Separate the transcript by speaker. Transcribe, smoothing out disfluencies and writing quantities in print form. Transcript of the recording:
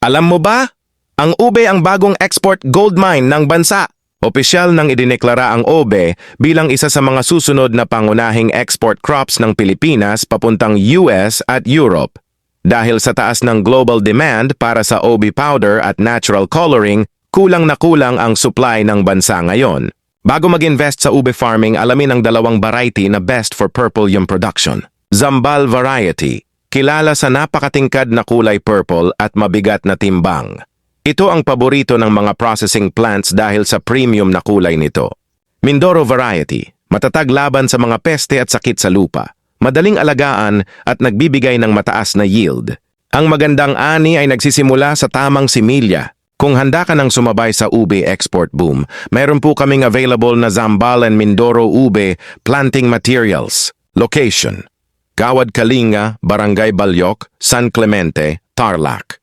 Speaker 1: Alam mo ba? Ang ube ang bagong export gold mine ng bansa. Opisyal nang idineklara ang ube bilang isa sa mga susunod na pangunahing export crops ng Pilipinas papuntang US at Europe. Dahil sa taas ng global demand para sa ube powder at natural coloring, kulang na kulang ang supply ng bansa ngayon. Bago mag-invest sa ube farming, alamin ang dalawang variety na best for purple yung production. Zambal variety, kilala sa napakatingkad na kulay purple at mabigat na timbang. Ito ang paborito ng mga processing plants dahil sa premium na kulay nito. Mindoro variety, matatag laban sa mga peste at sakit sa lupa. Madaling alagaan at nagbibigay ng mataas na yield. Ang magandang ani ay nagsisimula sa tamang similya. Kung handa ka nang sumabay sa ube export boom, mayroon po kaming available na Zambal and Mindoro ube planting materials. Location: Gawad Kalinga, Barangay Balyok, San Clemente, Tarlac.